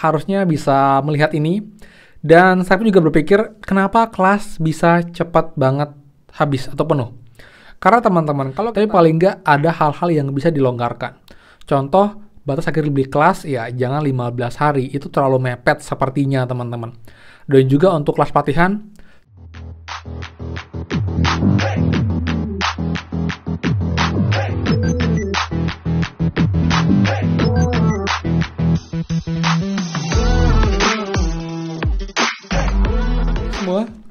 harusnya bisa melihat ini. Dan saya pun juga berpikir, kenapa kelas bisa cepat banget habis atau penuh? Karena teman-teman, tapi paling nggak ada hal-hal yang bisa dilonggarkan. Contoh, batas akhir beli kelas, ya jangan 15 hari. Itu terlalu mepet sepertinya, teman-teman. Dan juga untuk kelas pelatihan,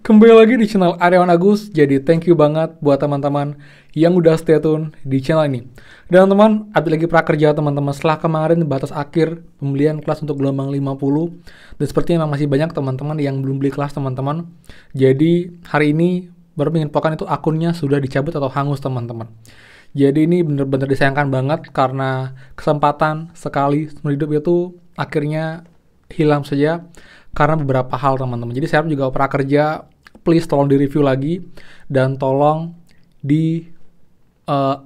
kembali lagi di channel Aryawan Agus. Jadi thank you banget buat teman-teman yang udah stay tune di channel ini. Dan teman-teman, update lagi prakerja teman-teman setelah kemarin batas akhir pembelian kelas untuk gelombang 50. Dan sepertinya memang masih banyak teman-teman yang belum beli kelas teman-teman. Jadi hari ini baru menginfokan itu akunnya sudah dicabut atau hangus teman-teman. Jadi ini benar-benar disayangkan banget karena kesempatan sekali seumur hidup itu akhirnya hilang saja karena beberapa hal teman-teman. Jadi saya juga prakerja, please tolong di-review lagi dan tolong dilihat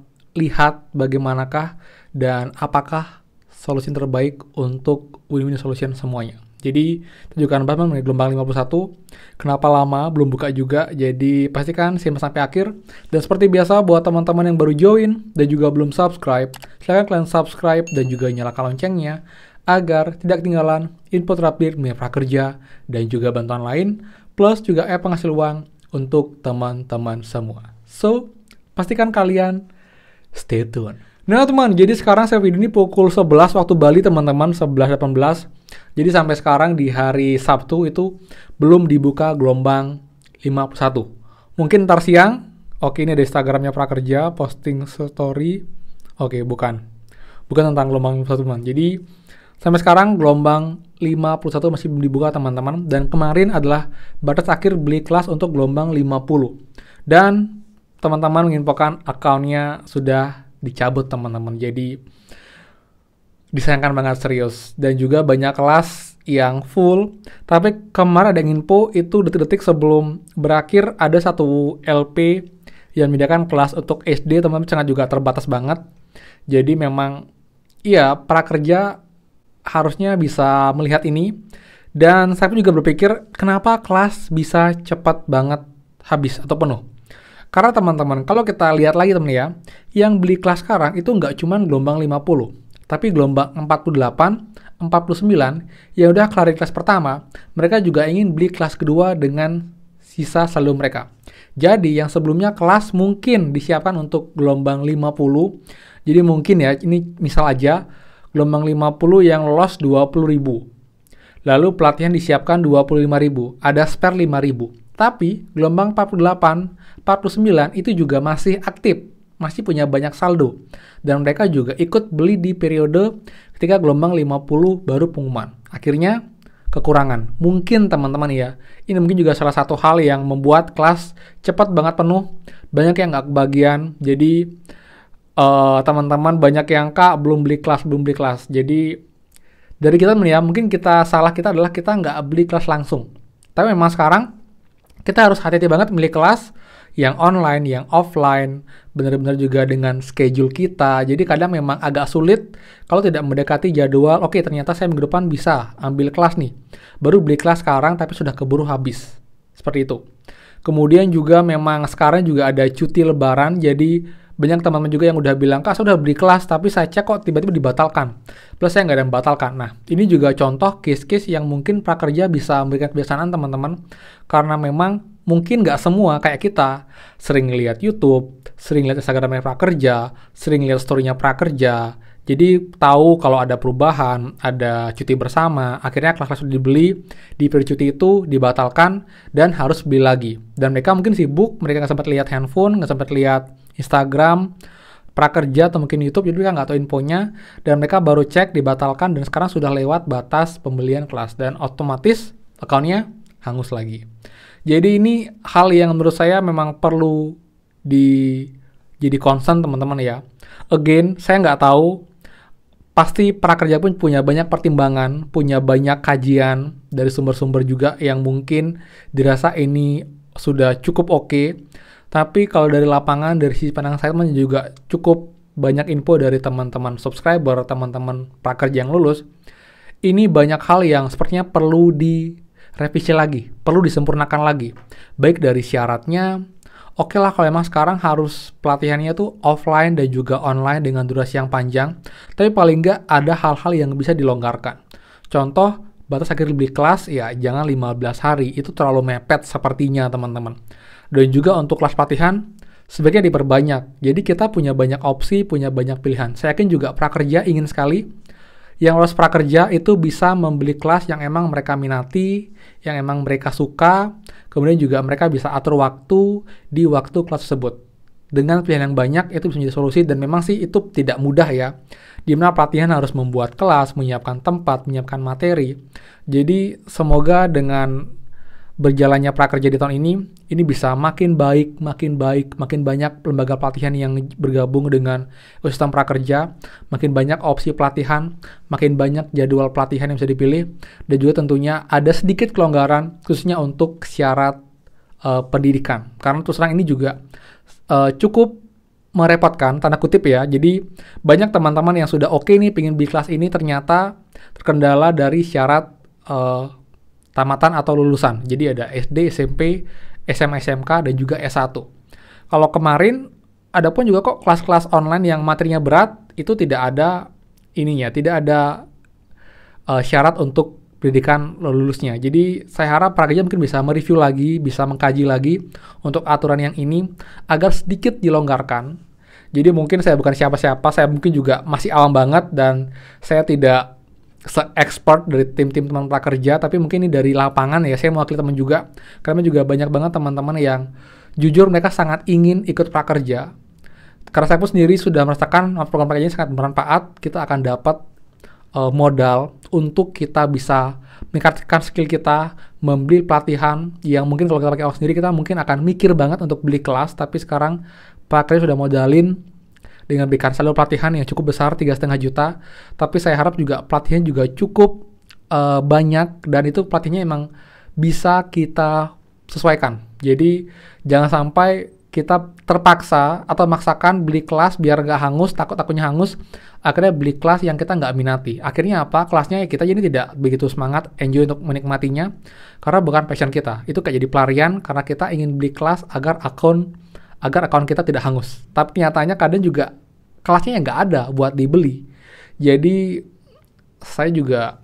bagaimanakah dan apakah solusi terbaik untuk win-win solution semuanya. Jadi tunjukkan Batman mengenai gelombang 51. Kenapa lama belum buka juga? Jadi pastikan simak sampai akhir. Dan seperti biasa buat teman-teman yang baru join dan juga belum subscribe, silahkan kalian subscribe dan juga nyalakan loncengnya agar tidak ketinggalan info terupdate mengenai prakerja dan juga bantuan lain, plus juga penghasil uang untuk teman-teman semua. So, pastikan kalian stay tune. Nah teman, jadi sekarang saya video ini pukul 11 waktu Bali teman-teman, 11.18. Jadi sampai sekarang di hari Sabtu itu belum dibuka gelombang 51. Mungkin ntar siang. Oke, ini ada Instagramnya prakerja, posting story. Oke, bukan tentang gelombang 51 teman. Jadi sampai sekarang gelombang 51 masih belum dibuka teman-teman. Dan kemarin adalah batas akhir beli kelas untuk gelombang 50. Dan teman-teman menginfokan akunnya sudah dicabut teman-teman. Jadi disayangkan banget serius. Dan juga banyak kelas yang full. Tapi kemarin ada yang info itu detik-detik sebelum berakhir ada satu LP yang menyediakan kelas untuk SD teman-teman, sangat juga terbatas banget. Jadi memang iya prakerja harusnya bisa melihat ini. Dan saya pun juga berpikir kenapa kelas bisa cepat banget habis atau penuh. Karena teman-teman, kalau kita lihat lagi teman ya, yang beli kelas sekarang itu nggak cuma gelombang 50, tapi gelombang 48, 49, yang udah kelar kelas pertama, mereka juga ingin beli kelas kedua dengan sisa saldo mereka. Jadi yang sebelumnya kelas mungkin disiapkan untuk gelombang 50, jadi mungkin ya, ini misal aja, gelombang 50 yang lolos 20.000. Lalu pelatihan disiapkan 25.000, ada spare 5.000. Tapi gelombang 48, 49 itu juga masih aktif, masih punya banyak saldo. Dan mereka juga ikut beli di periode ketika gelombang 50 baru pengumuman. Akhirnya kekurangan. Mungkin teman-teman ya, ini mungkin juga salah satu hal yang membuat kelas cepat banget penuh. Banyak yang nggak kebagian. Jadi teman-teman banyak yang belum beli kelas. Jadi dari kita ya, mungkin salah kita adalah kita nggak beli kelas langsung. Tapi memang sekarang kita harus hati-hati banget milih kelas yang online, yang offline, benar-benar juga dengan schedule kita. Jadi kadang memang agak sulit kalau tidak mendekati jadwal. Oke, ternyata saya minggu depan bisa ambil kelas nih. Baru beli kelas sekarang tapi sudah keburu habis. Seperti itu. Kemudian juga memang sekarang juga ada cuti lebaran, jadi banyak teman-teman juga yang udah bilang, Kak, saya udah beli kelas, tapi saya cek kok tiba-tiba dibatalkan. Plus saya nggak ada yang batalkan. Nah, ini juga contoh case-case yang mungkin prakerja bisa memberikan kebiasaan teman-teman. Karena memang mungkin nggak semua kayak kita sering lihat YouTube, sering lihat Instagramnya prakerja, sering lihat story-nya prakerja. Jadi tahu kalau ada perubahan, ada cuti bersama, akhirnya kelas-kelas sudah dibeli, di periode cuti itu dibatalkan, dan harus beli lagi. Dan mereka mungkin sibuk, mereka nggak sempat lihat handphone, nggak sempat lihat Instagram, prakerja, atau mungkin YouTube, jadi mereka nggak tahu infonya, dan mereka baru cek, dibatalkan, dan sekarang sudah lewat batas pembelian kelas, dan otomatis akunnya hangus lagi. Jadi ini hal yang menurut saya memang perlu jadi concern teman-teman ya. Again, saya nggak tahu, pasti prakerja pun punya banyak pertimbangan, punya banyak kajian dari sumber-sumber juga yang mungkin dirasa ini sudah cukup oke. Tapi kalau dari lapangan, dari sisi pandang saya juga cukup banyak info dari teman-teman subscriber, teman-teman prakerja yang lulus. ini banyak hal yang sepertinya perlu direvisi lagi, perlu disempurnakan lagi. Baik dari syaratnya, oke lah kalau emang sekarang harus pelatihannya tuh offline dan juga online dengan durasi yang panjang, tapi paling nggak ada hal-hal yang bisa dilonggarkan. Contoh, batas akhir beli kelas ya jangan 15 hari, itu terlalu mepet sepertinya teman-teman. Dan juga untuk kelas pelatihan, sebaiknya diperbanyak. Jadi kita punya banyak opsi, punya banyak pilihan. Saya yakin juga prakerja ingin sekali yang lolos prakerja itu bisa membeli kelas yang emang mereka minati, yang emang mereka suka, kemudian juga mereka bisa atur waktu di waktu kelas tersebut. Dengan pilihan yang banyak, itu bisa menjadi solusi, dan memang sih itu tidak mudah ya, di mana pelatihan harus membuat kelas, menyiapkan tempat, menyiapkan materi. Jadi semoga dengan berjalannya prakerja di tahun ini bisa makin baik, makin banyak lembaga pelatihan yang bergabung dengan ekosistem prakerja, makin banyak opsi pelatihan, makin banyak jadwal pelatihan yang bisa dipilih, dan juga tentunya ada sedikit kelonggaran khususnya untuk syarat pendidikan. Karena terus terang ini juga cukup merepotkan, tanda kutip ya. Jadi banyak teman-teman yang sudah oke nih pengen beli kelas ini ternyata terkendala dari syarat tamatan atau lulusan. Jadi ada SD, SMP, SMA, SMK, dan juga S1. Kalau kemarin, ada pun juga kok kelas-kelas online yang materinya berat, itu tidak ada tidak ada syarat untuk pendidikan lulusnya. Jadi saya harap prakerja mungkin bisa mereview lagi, bisa mengkaji lagi untuk aturan yang ini, agar sedikit dilonggarkan. Jadi mungkin saya bukan siapa-siapa, saya mungkin juga masih awam banget, dan saya tidak se-expert dari tim-tim teman prakerja, tapi mungkin ini dari lapangan ya, saya mewakili teman juga, karena juga banyak banget teman-teman yang jujur mereka sangat ingin ikut prakerja. Karena saya pun sendiri sudah merasakan program prakerja ini sangat bermanfaat, kita akan dapat modal untuk kita bisa meningkatkan skill kita, membeli pelatihan yang mungkin kalau kita pakai uang sendiri kita mungkin akan mikir banget untuk beli kelas, tapi sekarang prakerja sudah modalin dengan berikan saldo pelatihan yang cukup besar 3,5 juta, tapi saya harap juga pelatihan juga cukup banyak, dan itu pelatihannya emang bisa kita sesuaikan. Jadi jangan sampai kita terpaksa atau maksakan beli kelas biar nggak hangus, takutnya hangus, akhirnya beli kelas yang kita nggak minati. Akhirnya apa? Kelasnya kita jadi tidak begitu semangat, enjoy untuk menikmatinya, karena bukan passion kita. Itu kayak jadi pelarian karena kita ingin beli kelas agar akun kita tidak hangus. Tapi nyatanya kadang juga kelasnya nggak ada buat dibeli. Jadi saya juga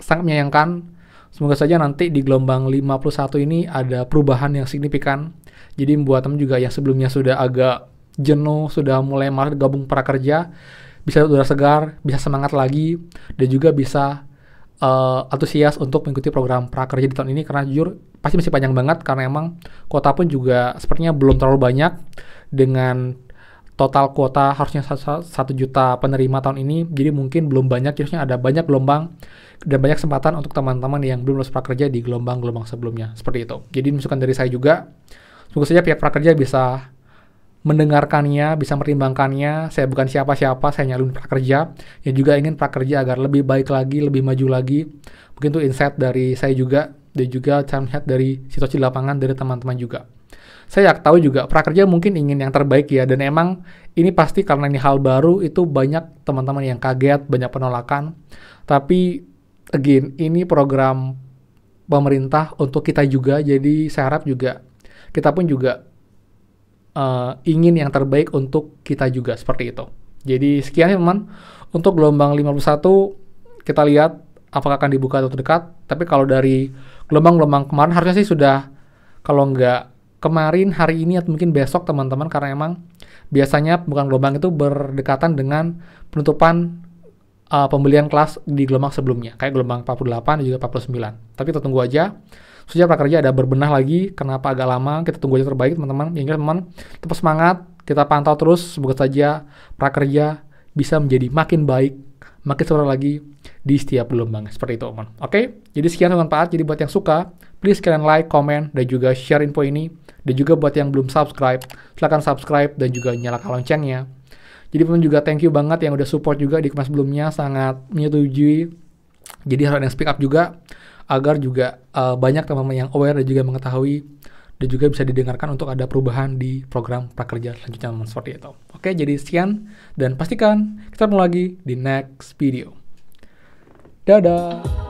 sangat menyayangkan. Semoga saja nanti di gelombang 51 ini ada perubahan yang signifikan. Jadi buat teman juga yang sebelumnya sudah agak jenuh, sudah mulai malas gabung prakerja, bisa udara segar, bisa semangat lagi, dan juga bisa antusias untuk mengikuti program prakerja di tahun ini, karena jujur pasti masih panjang banget, karena emang kuota pun juga sepertinya belum terlalu banyak. Dengan total kuota harusnya 1 juta penerima tahun ini, jadi mungkin belum banyak, harusnya ada banyak gelombang dan banyak kesempatan untuk teman-teman yang belum lulus prakerja di gelombang-gelombang sebelumnya, seperti itu. Jadi masukan dari saya juga, semoga saja pihak prakerja bisa mendengarkannya, bisa mempertimbangkannya. Saya bukan siapa-siapa, saya nyalun prakerja yang juga ingin prakerja agar lebih baik lagi, lebih maju lagi. Mungkin itu insight dari saya juga, dan juga cara melihat dari situasi lapangan dari teman-teman juga. Saya tahu juga prakerja mungkin ingin yang terbaik ya, dan emang ini pasti karena ini hal baru, itu banyak teman-teman yang kaget, banyak penolakan. Tapi again, ini program pemerintah untuk kita juga, jadi saya harap juga kita pun juga ingin yang terbaik untuk kita juga, seperti itu. Jadi sekian ya teman, untuk gelombang 51 kita lihat apakah akan dibuka atau terdekat. Tapi kalau dari gelombang-gelombang kemarin harusnya sih sudah, kalau nggak kemarin, hari ini atau mungkin besok teman-teman, karena emang biasanya bukan gelombang itu berdekatan dengan penutupan pembelian kelas di gelombang sebelumnya, kayak gelombang 48 dan juga 49. Tapi kita tunggu aja. Sejak prakerja ada berbenah lagi, kenapa agak lama, kita tunggu aja terbaik teman-teman. Yang teman-teman tetap semangat, kita pantau terus, semoga saja prakerja bisa menjadi makin baik, makin seru lagi di setiap gelombang, seperti itu teman. Oke, jadi sekian bermanfaat. Jadi buat yang suka, please kalian like, comment, dan juga share info ini. Dan juga buat yang belum subscribe, silahkan subscribe dan juga nyalakan loncengnya. Jadi teman juga thank you banget yang udah support juga di kelas sebelumnya, sangat menyetujui. Jadi harus yang speak up juga, agar juga banyak teman-teman yang aware dan juga mengetahui, dan juga bisa didengarkan untuk ada perubahan di program prakerja selanjutnya teman, seperti itu. Oke, jadi sekian, dan pastikan kita ketemu lagi di next video. Dadah.